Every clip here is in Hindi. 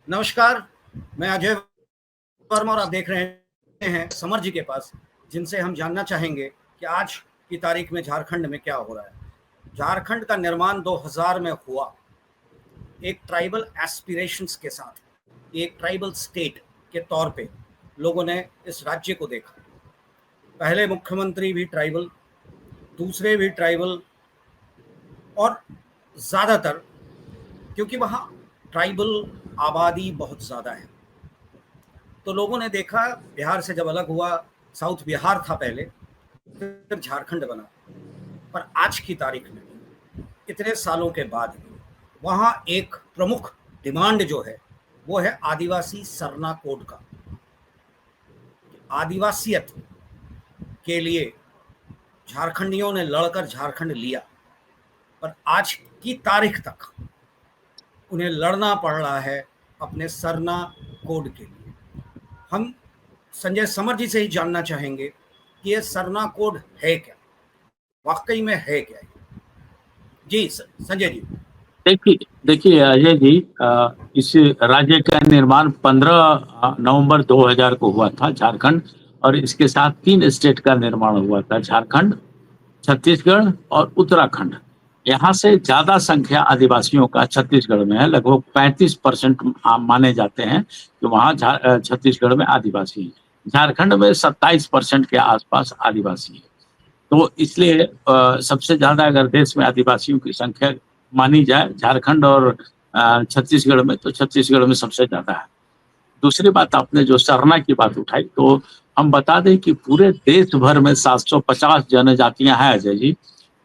नमस्कार, मैं अजय वर्मा और आप देख रहे हैं समर जी के पास, जिनसे हम जानना चाहेंगे कि आज की तारीख में झारखंड में क्या हो रहा है। झारखंड का निर्माण 2000 में हुआ, एक ट्राइबल एस्पिरेशंस के साथ, एक ट्राइबल स्टेट के तौर पे लोगों ने इस राज्य को देखा। पहले मुख्यमंत्री भी ट्राइबल, दूसरे भी ट्राइबल, और ज़्यादातर क्योंकि वहाँ ट्राइबल आबादी बहुत ज़्यादा है, तो लोगों ने देखा बिहार से जब अलग हुआ, साउथ बिहार था पहले, फिर झारखंड बना। पर आज की तारीख में इतने सालों के बाद वहाँ एक प्रमुख डिमांड जो है वो है आदिवासी सरना कोड का। आदिवासियत के लिए झारखंडियों ने लड़कर झारखंड लिया, पर आज की तारीख तक उन्हें लड़ना पड़ रहा है अपने सरना कोड के लिए। हम संजय समर जी से ही जानना चाहेंगे कि ये सरना कोड है क्या, वाकई में है क्या? जी संजय जी। देखिए देखिए अजय जी, इस राज्य का निर्माण 15 नवंबर 2000 को हुआ था झारखंड, और इसके साथ 3 स्टेट का निर्माण हुआ था, झारखंड, छत्तीसगढ़ और उत्तराखंड। यहाँ से ज्यादा संख्या आदिवासियों का छत्तीसगढ़ में है, लगभग 35% माने जाते हैं कि वहाँ छत्तीसगढ़ में आदिवासी है। झारखंड में 27% के आसपास आदिवासी है। तो इसलिए सबसे ज्यादा अगर देश में आदिवासियों की संख्या मानी जाए झारखंड और छत्तीसगढ़ में, तो छत्तीसगढ़ में सबसे ज्यादा है। दूसरी बात, आपने जो सरना की बात उठाई, तो हम बता दें कि पूरे देश भर में 750 जनजातियां हैं अजय जी।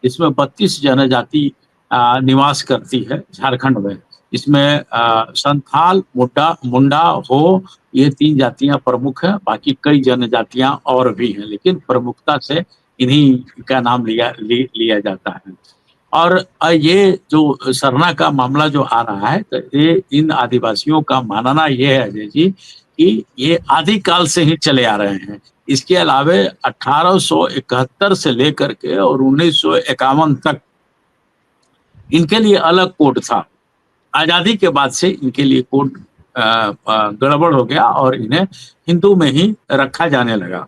इसमें 32 जनजाति निवास करती है झारखंड में। इसमें संथाल, मुंडा, हो, ये 3 जातियां प्रमुख हैं। बाकी कई जनजातियां और भी हैं, लेकिन प्रमुखता से इन्हीं का नाम लिया जाता है। और ये जो सरना का मामला जो आ रहा है, तो ये इन आदिवासियों का मानना ये है अजय जी कि ये आदिकाल से ही चले आ रहे हैं। इसके अलावा 1871 से लेकर के और 1951 तक इनके लिए अलग कोड था। आजादी के बाद से इनके लिए कोड गड़बड़ हो गया और इन्हें हिंदू में ही रखा जाने लगा।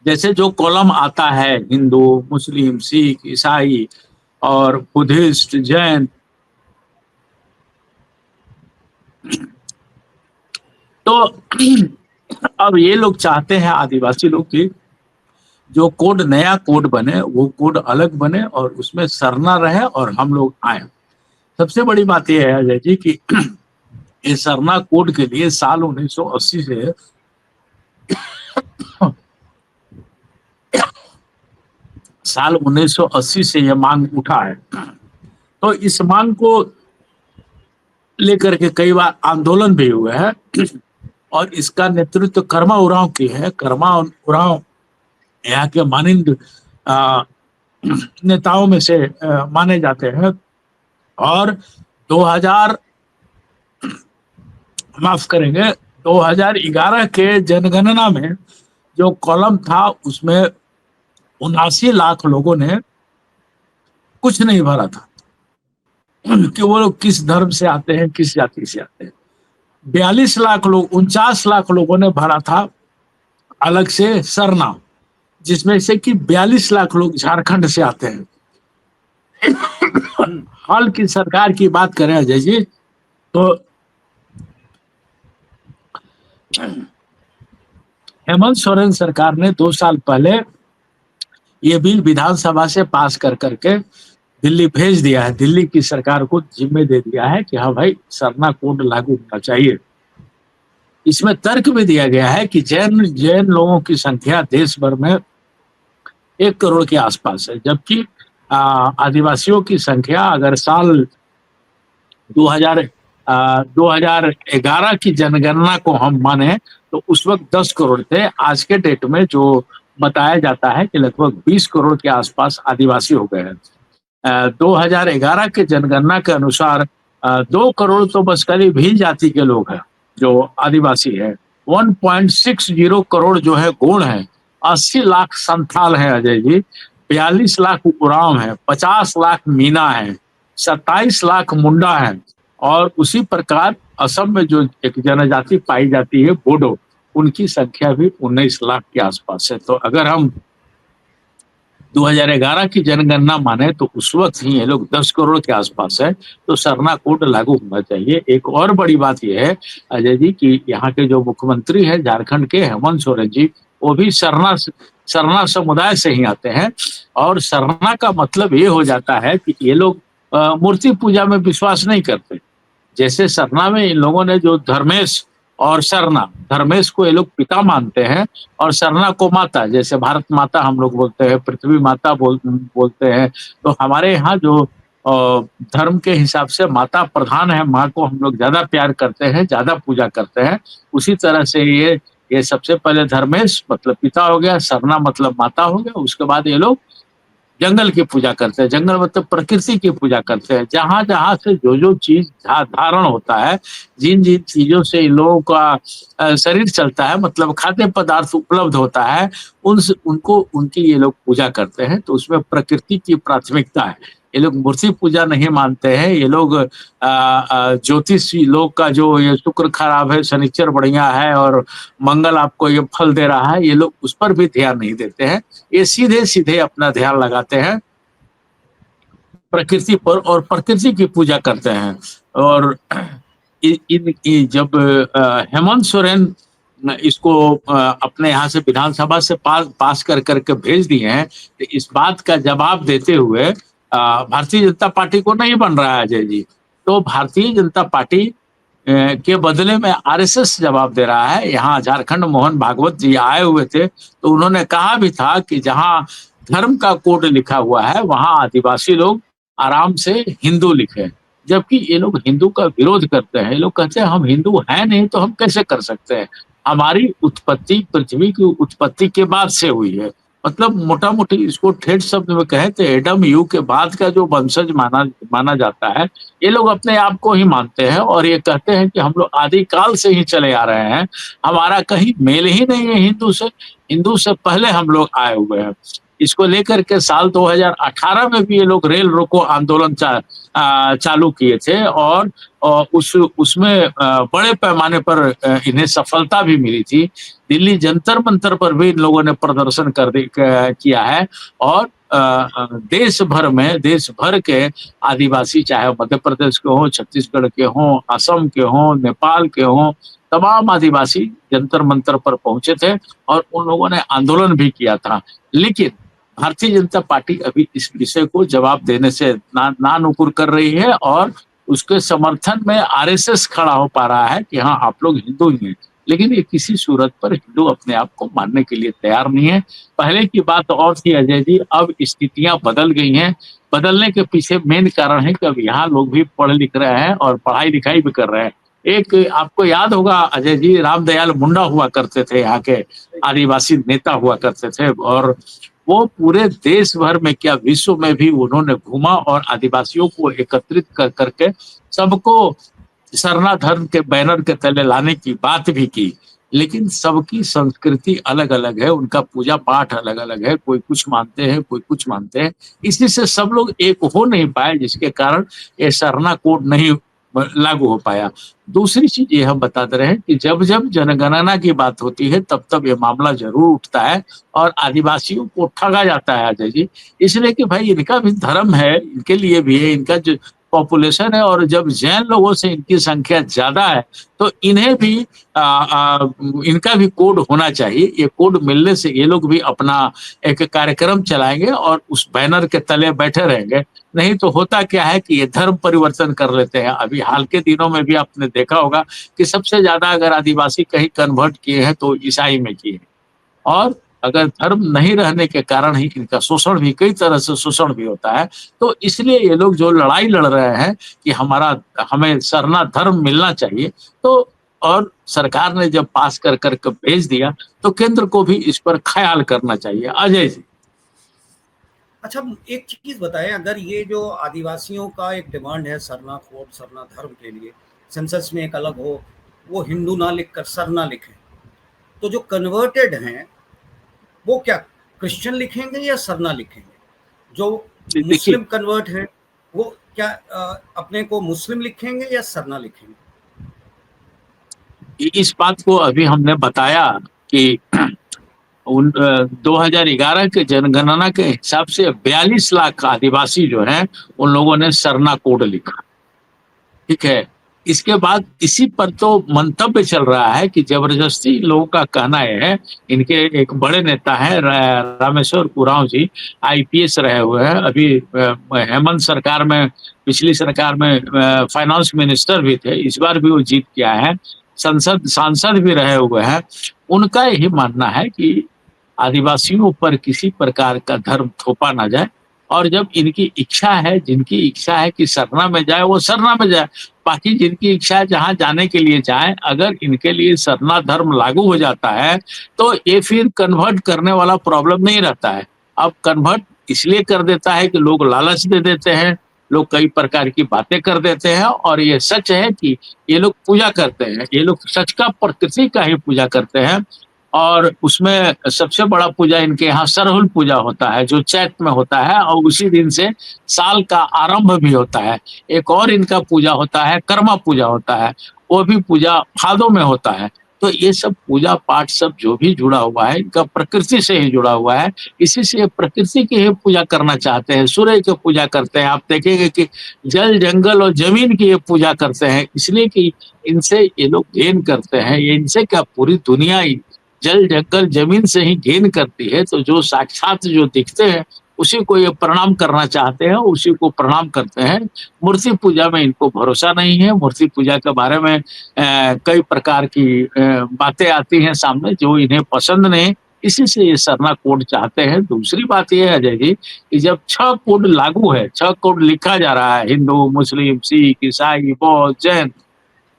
जैसे जो कॉलम आता है हिंदू, मुस्लिम, सिख, ईसाई और बुद्धिस्ट, जैन, तो अब ये लोग चाहते हैं आदिवासी लोग की जो कोड, नया कोड बने, वो कोड अलग बने और उसमें सरना रहे और हम लोग आए। सबसे बड़ी बात यह है अजय जी कि इस सरना कोड के लिए साल 1980 से साल 1980 से यह मांग उठा है। तो इस मांग को लेकर के कई बार आंदोलन भी हुए हैं और इसका नेतृत्व कर्मा उरांव की है। कर्मा उरांव यहाँ के मानिंद नेताओं में से माने जाते हैं। और 2000 माफ करेंगे 2011 के जनगणना में जो कॉलम था उसमें 79 लाख लोगों ने कुछ नहीं भरा था कि वो लोग किस धर्म से आते हैं, किस जाति से आते हैं। 42 लाख लोग, 49 लाख लोगों ने भरा था अलग से सरना, जिसमें से कि 42 लाख लोग झारखंड से आते हैं। हाल की सरकार की बात करें अजय जी, तो हेमंत सोरेन सरकार ने 2 साल पहले ये बिल विधानसभा से पास कर करके दिल्ली भेज दिया है। दिल्ली की सरकार को जिम्मे दे दिया है कि हाँ भाई, सरना कोड लागू होना चाहिए। इसमें तर्क भी दिया गया है कि जैन लोगों की संख्या देश भर में 1 करोड़ के आसपास है, जबकि आदिवासियों की संख्या अगर साल 2011 की जनगणना को हम माने तो उस वक्त 10 करोड़ थे। आज के डेट में जो बताया जाता है कि लगभग 20 करोड़ के आसपास आदिवासी हो गए हैं। 2011 के जनगणना के अनुसार 2 करोड़ तो बस खाली भील जाति के लोग हैं जो आदिवासी है। 1.60 करोड़ जो है गोंड है, 80 लाख संथाल है अजय जी, 42 लाख उरांव है, 50 लाख मीना है, 27 लाख मुंडा है और उसी प्रकार असम में जो एक जनजाति पाई जाती है बोडो, उनकी संख्या भी 19 लाख के आसपास है। तो अगर हम 2011 की जनगणना माने तो उस वक्त ही ये लोग 10 करोड़ के आसपास है। तो सरना कोड लागू होना चाहिए। एक और बड़ी बात यह है अजय जी कि यहाँ के जो मुख्यमंत्री हैं झारखंड के हेमंत सोरेन जी, वो भी सरना समुदाय से ही आते हैं। और सरना का मतलब ये हो जाता है कि ये लोग मूर्ति पूजा में विश्वास नहीं करते। जैसे सरना में इन लोगों ने जो धर्मेश और सरना, धर्मेश को ये लोग पिता मानते हैं और सरना को माता, जैसे भारत माता हम लोग बोलते हैं, पृथ्वी माता बोलते हैं। तो हमारे यहाँ जो धर्म के हिसाब से माता प्रधान है, माँ को हम लोग ज्यादा प्यार करते हैं, ज्यादा पूजा करते हैं। उसी तरह से ये सबसे पहले धर्मेश मतलब पिता हो गया, सरना मतलब माता हो गया। उसके बाद ये लोग जंगल की पूजा करते हैं। जंगल मतलब प्रकृति की पूजा करते हैं। जहां जहां से जो चीज धारण होता है, जिन जिन चीजों से इन लोगों का शरीर चलता है, मतलब खाद्य पदार्थ उपलब्ध होता है, उनको उनकी ये लोग पूजा करते हैं। तो उसमें प्रकृति की प्राथमिकता है। ये लोग मूर्ति पूजा नहीं मानते हैं। ये लोग ज्योतिष लोग का जो ये शुक्र खराब है, शनिचर बढ़िया है और मंगल आपको ये फल दे रहा है, ये लोग उस पर भी ध्यान नहीं देते हैं। ये सीधे सीधे अपना ध्यान लगाते हैं प्रकृति पर और प्रकृति की पूजा करते हैं। और जब हेमंत सोरेन इसको अपने यहाँ से विधानसभा से पास कर करके भेज दिए हैं, तो इस बात का जवाब देते हुए भारतीय जनता पार्टी को नहीं बन रहा है अजय जी। तो भारतीय जनता पार्टी के बदले में आरएसएस जवाब दे रहा है। यहाँ झारखंड मोहन भागवत जी आए हुए थे, तो उन्होंने कहा भी था कि जहाँ धर्म का कोड लिखा हुआ है वहां आदिवासी लोग आराम से हिंदू लिखे। जबकि ये लोग हिंदू का विरोध करते हैं। ये लोग कहते हैं हम हिंदू हैं नहीं तो हम कैसे कर सकते हैं। हमारी उत्पत्ति पृथ्वी की उत्पत्ति के बाद से हुई है। मतलब मोटा मोटी इसको ठेठ शब्द में कहे तो एडम यू के बाद का जो वंशज माना जाता है, ये लोग अपने आप को ही मानते हैं और ये कहते हैं कि हम लोग आदिकाल से ही चले आ रहे हैं, हमारा कहीं मेल ही नहीं है हिंदू से। हिंदू से पहले हम लोग आए हुए हैं। इसको लेकर के साल 2018 में भी ये लोग रेल रोको आंदोलन चालू किए थे और उसमें बड़े पैमाने पर इन्हें सफलता भी मिली थी। दिल्ली जंतर मंतर पर भी इन लोगों ने प्रदर्शन किया है और देश भर के आदिवासी, चाहे मध्य प्रदेश के हों, छत्तीसगढ़ के हों, असम के हों, नेपाल के हों, तमाम आदिवासी जंतर मंतर पर पहुंचे थे और उन लोगों ने आंदोलन भी किया था। लेकिन भारतीय जनता पार्टी अभी इस विषय को जवाब देने से ना नुकुर कर रही है और उसके समर्थन में आरएसएस खड़ा हो पा रहा है कि हाँ आप लोग हिंदू ही हैं। लेकिन ये किसी सूरत पर हिंदू अपने आप को मानने के लिए तैयार नहीं है। पहले की बात और थी अजय जी, अब स्थितियां बदल गई हैं। बदलने के पीछे मेन कारण है कि अब यहाँ लोग भी पढ़ लिख रहे हैं और पढ़ाई लिखाई भी कर रहे हैं। एक आपको याद होगा अजय जी, रामदयाल मुंडा हुआ करते थे, यहाँ के आदिवासी नेता हुआ करते थे और वो पूरे देश भर में क्या विश्व में भी उन्होंने घूमा और आदिवासियों को एकत्रित करके सबको सरना धर्म के बैनर के तले लाने की बात भी की। लेकिन सबकी संस्कृति अलग अलग है, उनका पूजा पाठ अलग अलग है। कोई कुछ मानते हैं, कोई कुछ मानते हैं। इसी से सब लोग एक हो नहीं पाए, जिसके कारण ये सरना कोड नहीं लागू हो पाया। दूसरी चीज ये हम बताते रहे कि जब जब जनगणना की बात होती है तब तब ये मामला जरूर उठता है और आदिवासियों को ठगा जाता है अजय जी। इसलिए कि भाई इनका भी धर्म है, इनके लिए भी है, इनका जो पॉपुलेशन है और जब जैन लोगों से इनकी संख्या ज्यादा है तो इन्हें भी इनका भी कोड होना चाहिए। ये कोड मिलने से ये लोग भी अपना एक कार्यक्रम चलाएंगे और उस बैनर के तले बैठे रहेंगे। नहीं तो होता क्या है कि ये धर्म परिवर्तन कर लेते हैं। अभी हाल के दिनों में भी आपने देखा होगा कि सबसे ज्यादा अगर आदिवासी कहीं कन्वर्ट किए हैं तो ईसाई में किए हैं। और अगर धर्म नहीं रहने के कारण ही इनका शोषण भी, कई तरह से शोषण भी होता है। तो इसलिए ये लोग जो लड़ाई लड़ रहे हैं कि हमें सरना धर्म मिलना चाहिए, तो और सरकार ने जब पास कर करके भेज दिया तो केंद्र को भी इस पर ख्याल करना चाहिए अजय जी। अच्छा, एक चीज बताएं, अगर ये जो आदिवासियों का एक डिमांड है सरना कोड, सरना धर्म के लिए सेंसस में एक अलग हो, वो हिंदू ना लिखकर सरना लिखें, तो जो कन्वर्टेड हैं वो क्या क्रिश्चियन लिखेंगे या सरना लिखेंगे? जो मुस्लिम कन्वर्ट हैं वो क्या अपने को मुस्लिम लिखेंगे या सरना लिखेंगे? इस बात को अभी हमने बताया कि 2011 के जनगणना के हिसाब से 42 लाख आदिवासी जो हैं उन लोगों ने सरना कोड लिखा। ठीक है, इसके बाद इसी पर तो मंतव्य चल रहा है कि जबरदस्ती लोगों का कहना यह है, इनके एक बड़े नेता हैं रामेश्वर उरांव जी, आईपीएस रहे हुए हैं, अभी हेमंत सरकार में, पिछली सरकार में फाइनेंस मिनिस्टर भी थे, इस बार भी वो जीत के आए हैं, सांसद भी रहे हुए हैं। उनका यही मानना है कि आदिवासियों पर किसी प्रकार का धर्म थोपा ना जाए, और जब इनकी इच्छा है, जिनकी इच्छा है कि सरना में जाए वो सरना में जाए, बाकी जिनकी इच्छा है जहां जाने के लिए जाए। अगर इनके लिए सरना धर्म लागू हो जाता है तो ये फिर कन्वर्ट करने वाला प्रॉब्लम नहीं रहता है। अब कन्वर्ट इसलिए कर देता है कि लोग लालच दे देते हैं, लोग कई प्रकार की बातें कर देते हैं, और ये सच है कि ये लोग पूजा करते हैं, ये लोग सच का, प्रकृति का ही पूजा करते हैं। और उसमें सबसे बड़ा पूजा इनके यहाँ सरहुल पूजा होता है, जो चैत में होता है, और उसी दिन से साल का आरंभ भी होता है। एक और इनका पूजा होता है, कर्मा पूजा होता है, वो भी पूजा भादों में होता है। तो ये सब पूजा पाठ सब जो भी जुड़ा हुआ है, इनका प्रकृति से ही जुड़ा हुआ है। इसी से प्रकृति की ही पूजा करना चाहते हैं, सूर्य की पूजा करते हैं। आप देखेंगे कि जल जंगल और जमीन की ये पूजा करते हैं, इसलिए कि इनसे ये लोग गेन करते हैं। ये इनसे क्या, पूरी दुनिया जल जंगल जमीन से ही गेन करती है। तो जो साक्षात जो दिखते हैं उसी को ये प्रणाम करना चाहते हैं, उसी को प्रणाम करते हैं। मूर्ति पूजा में इनको भरोसा नहीं है। मूर्ति पूजा के बारे में कई प्रकार की बातें आती हैं सामने जो इन्हें पसंद नहीं, इसी से ये सरना कोड चाहते हैं। दूसरी बात यह है अजय जी कि जब 6 कोड लागू है, 6 कोड लिखा जा रहा है, हिंदू, मुस्लिम, सिख, ईसाई, बौद्ध, जैन,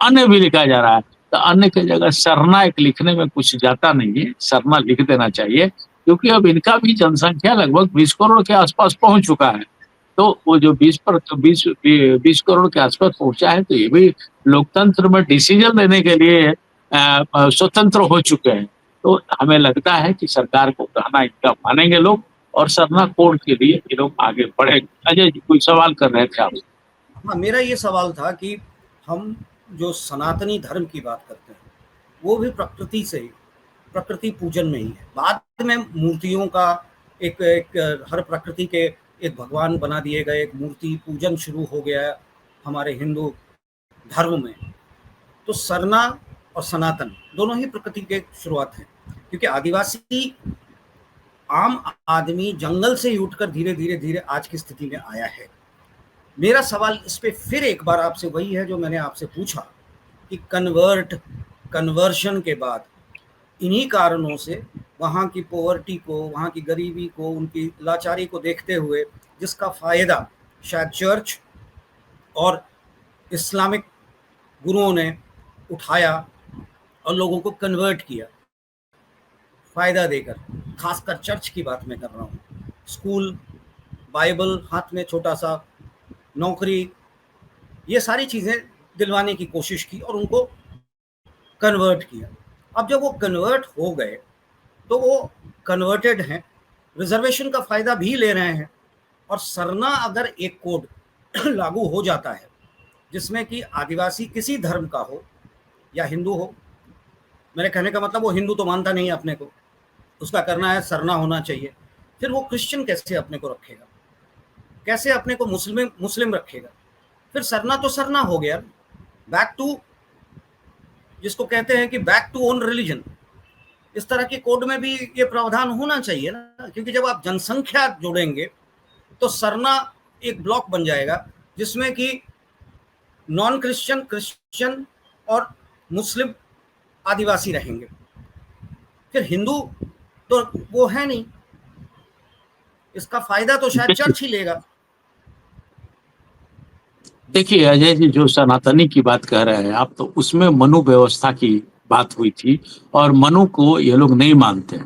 अन्य भी लिखा जा रहा है, तो अन्य की जगह सरना एक लिखने में कुछ जाता नहीं है, सरना लिख देना चाहिए। क्योंकि अब इनका भी जनसंख्या लगभग 20 करोड़ के आसपास पहुंच चुका है। तो वो जो 20 करोड़ के आसपास पहुंचा है, तो ये भी लोकतंत्र में डिसीजन लेने के लिए स्वतंत्र हो चुके हैं। तो हमें लगता है कि सरकार को कहना इनका मानेंगे लोग, और सरना कोड के लिए ये लोग आगे बढ़ेंगे। अजय जी कोई सवाल कर रहे थे आप? हाँ, मेरा ये सवाल था कि हम जो सनातनी धर्म की बात करते हैं वो भी प्रकृति से ही, प्रकृति पूजन में ही है। बाद में मूर्तियों का एक हर प्रकृति के एक भगवान बना दिए गए, एक मूर्ति पूजन शुरू हो गया हमारे हिंदू धर्म में। तो सरना और सनातन दोनों ही प्रकृति के शुरुआत हैं, क्योंकि आदिवासी आम आदमी जंगल से ही उठकर धीरे धीरे धीरे आज की स्थिति में आया है। मेरा सवाल इस पे फिर एक बार आपसे वही है जो मैंने आपसे पूछा कि कन्वर्शन के बाद इन्हीं कारणों से वहाँ की पॉवर्टी को, वहाँ की गरीबी को, उनकी लाचारी को देखते हुए जिसका फ़ायदा शायद चर्च और इस्लामिक गुरुओं ने उठाया और लोगों को कन्वर्ट किया फ़ायदा देकर, खासकर चर्च की बात मैं कर रहा हूँ। स्कूल, बाइबल हाथ में, छोटा सा नौकरी, ये सारी चीज़ें दिलवाने की कोशिश की और उनको कन्वर्ट किया। अब जब वो कन्वर्ट हो गए तो वो कन्वर्टेड हैं, रिजर्वेशन का फ़ायदा भी ले रहे हैं। और सरना अगर एक कोड लागू हो जाता है जिसमें कि आदिवासी किसी धर्म का हो या हिंदू हो, मेरे कहने का मतलब वो हिंदू तो मानता नहीं अपने को, उसका करना है सरना होना चाहिए, फिर वो क्रिश्चियन कैसे अपने को रखेगा, कैसे अपने को मुस्लिम रखेगा? फिर सरना तो सरना हो गया, बैक टू, जिसको कहते हैं कि बैक टू ओन रिलीजन। इस तरह के कोड में भी ये प्रावधान होना चाहिए ना, क्योंकि जब आप जनसंख्या जोड़ेंगे तो सरना एक ब्लॉक बन जाएगा जिसमें कि नॉन क्रिश्चियन, क्रिश्चियन और मुस्लिम आदिवासी रहेंगे। फिर हिंदू तो वो है नहीं, इसका फायदा तो शायद चर्च ही लेगा। देखिए अजय जी, जो सनातनी की बात कह रहे हैं आप, तो उसमें मनु व्यवस्था की बात हुई थी, और मनु को ये लोग नहीं मानते।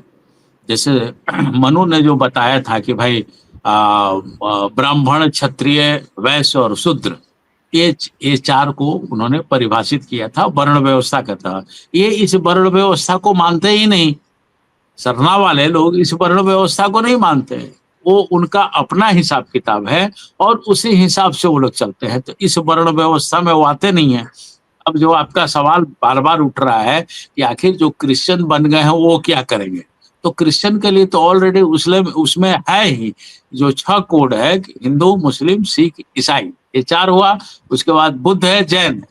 जैसे मनु ने जो बताया था कि भाई ब्राह्मण, क्षत्रिय, वैश्य और शूद्र, ये 4 को उन्होंने परिभाषित किया था वर्ण व्यवस्था का था। ये इस वर्ण व्यवस्था को मानते ही नहीं, सरना वाले लोग इस वर्ण व्यवस्था को नहीं मानते। वो उनका अपना हिसाब किताब है और उसी हिसाब से वो लोग चलते हैं, तो इस वर्ण व्यवस्था में वो आते नहीं है। अब जो आपका सवाल बार बार उठ रहा है कि आखिर जो क्रिश्चियन बन गए हैं वो क्या करेंगे, तो क्रिश्चियन के लिए तो ऑलरेडी उसमें है ही जो 6 कोड है, हिंदू, मुस्लिम, सिख, ईसाई, ये 4 हुआ। उसके बाद बुद्ध है, जैन,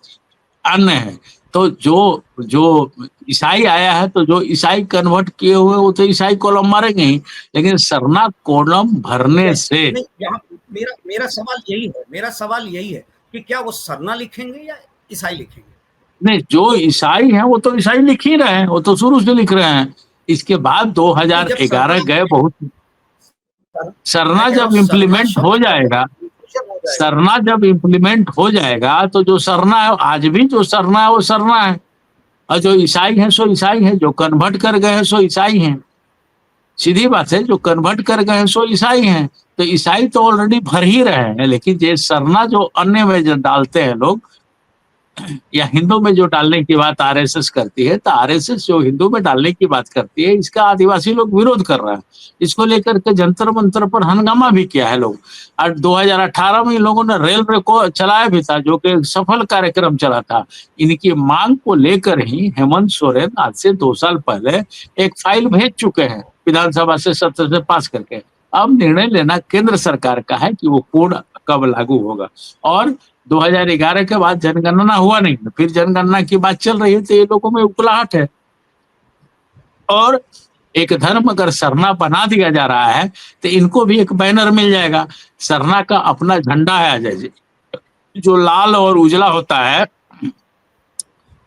अन्य है। तो जो जो ईसाई आया है, तो जो ईसाई कन्वर्ट किए हुए वो तो ईसाई कॉलम मारेंगे ही, लेकिन सरना कॉलम भरने से नहीं, यहाँ मेरा सवाल यही है कि क्या वो सरना लिखेंगे या ईसाई लिखेंगे? नहीं, जो ईसाई हैं वो तो ईसाई लिख ही रहे हैं, वो तो शुरू से लिख रहे हैं। इसके बाद 2011 गए बहुत, सरना जब इम्प्लीमेंट हो जाएगा, सरना जब इम्प्लीमेंट हो जाएगा तो जो सरना है, आज भी जो सरना है वो सरना है, और जो ईसाई है सो ईसाई है, जो कन्वर्ट कर गए हैं सो ईसाई हैं। सीधी बात है, जो कन्वर्ट कर गए हैं सो ईसाई हैं। तो ईसाई तो ऑलरेडी भर ही रहे हैं, लेकिन ये सरना जो अन्य में जो डालते हैं लोग, या हिंदू में जो डालने की बात आरएसएस करती है, तो आरएसएस जो हिंदू में डालने की बात करती है, इसका आदिवासी लोग विरोध कर रहे हैं। इसको लेकर के जंतर मंतर पर हंगामा भी किया है लोग। और 2018 में इन लोगों ने रेल को चलाया भी था, जो कि सफल कार्यक्रम चला था। इनकी मांग को लेकर ही हेमंत सोरेन आज से 2 साल पहले एक फाइल भेज चुके हैं विधानसभा से, सत्र से पास करके। अब निर्णय लेना केंद्र सरकार का है कि वो कोड कब लागू होगा। और 2011 के बाद जनगणना हुआ नहीं, फिर जनगणना की बात चल रही है, तो ये लोगों में उकलाहट है। और एक धर्म अगर सरना बना दिया जा रहा है तो इनको भी एक बैनर मिल जाएगा। सरना का अपना झंडा है अजय जी, जो लाल और उजला होता है,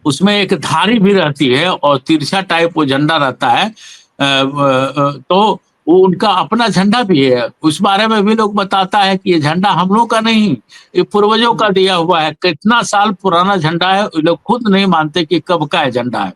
उसमें एक धारी भी रहती है और तिरछा टाइप वो झंडा रहता है। तो वो उनका अपना झंडा भी है। उस बारे में भी लोग बताता है कि ये झंडा हम लोग का नहीं, ये पूर्वजों का दिया हुआ है। कितना साल पुराना झंडा है, लोग खुद नहीं मानते कि कब का है झंडा है।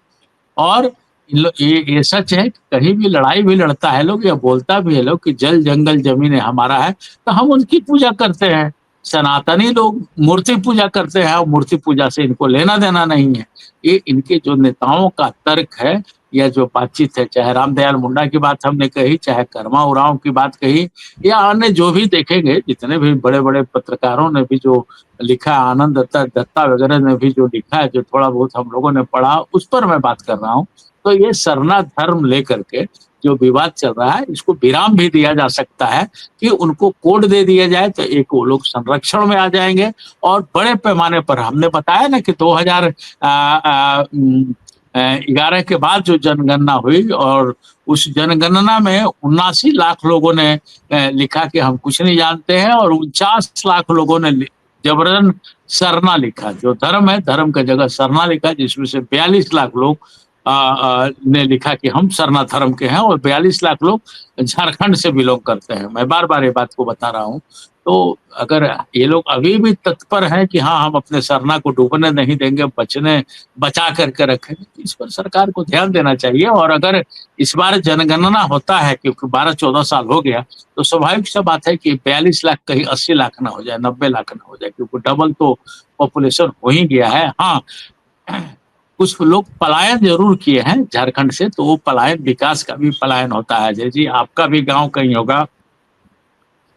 और ये सच है, कहीं भी लड़ाई भी लड़ता है लोग, या बोलता भी है लोग कि जल जंगल जमीन हमारा है, तो हम उनकी पूजा करते हैं। सनातनी लोग मूर्ति पूजा करते हैं, और मूर्ति पूजा से इनको लेना देना नहीं है। ये इनके जो नेताओं का तर्क है या जो बातचीत है, चाहे रामदयाल मुंडा की बात हमने कही, चाहे कर्मा उरांव की बात कही, या अन्य जो भी देखेंगे, जितने भी बड़े बड़े पत्रकारों ने भी जो लिखा, आनंद दत्ता वगैरह ने भी जो लिखा है, जो थोड़ा बहुत हम लोगों ने पढ़ा, उस पर मैं बात कर रहा हूँ। तो ये सरना धर्म लेकर के जो विवाद चल रहा है, इसको विराम भी दिया जा सकता है कि उनको कोड दे दिया जाए, तो एक वो लोग संरक्षण में आ जाएंगे। और बड़े पैमाने पर हमने बताया ना कि 2011 के बाद जो जनगणना हुई, और उस जनगणना में 79 लाख लोगों ने लिखा कि हम कुछ नहीं जानते हैं, और 49 लाख लोगों ने जबरन सरना लिखा। जो धर्म है, धर्म का जगह सरना लिखा, जिसमें से 42 लाख लोग ने लिखा कि हम सरना धर्म के हैं, और 42 लाख लोग झारखंड से बिलोंग करते हैं। मैं बार बार ये बात को बता रहा हूँ। तो अगर ये लोग अभी भी तत्पर हैं कि हाँ, हम अपने सरना को डूबने नहीं देंगे, बचा करके रखेंगे, इस पर सरकार को ध्यान देना चाहिए। और अगर इस बार जनगणना होता है, क्योंकि 12-14 साल हो गया, तो स्वाभाविक सा बात है कि 42 लाख कहीं 80 लाख ना हो जाए, 90 लाख ना हो जाए, क्योंकि डबल तो पॉपुलेशन हो ही गया है। हाँ, कुछ लोग पलायन जरूर किए हैं झारखंड से, तो वो पलायन विकास का भी पलायन होता है। अजय जी, आपका भी गांव कहीं होगा,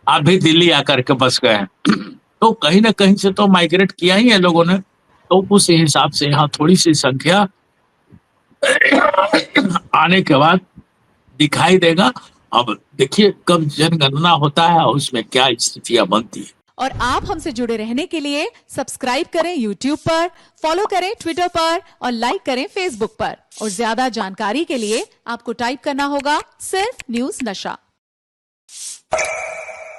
आप भी दिल्ली आकर के बस गए हैं, तो कहीं ना कहीं से तो माइग्रेट किया ही है लोगों ने। तो उस हिसाब से यहाँ थोड़ी सी संख्या आने के बाद दिखाई देगा। अब देखिए कब जनगणना होता है और उसमें क्या स्थितियां बनती है। और आप हमसे जुड़े रहने के लिए सब्सक्राइब करें YouTube पर, फॉलो करें Twitter पर, और लाइक करें Facebook पर। और ज्यादा जानकारी के लिए आपको टाइप करना होगा सिर्फ न्यूज नशा।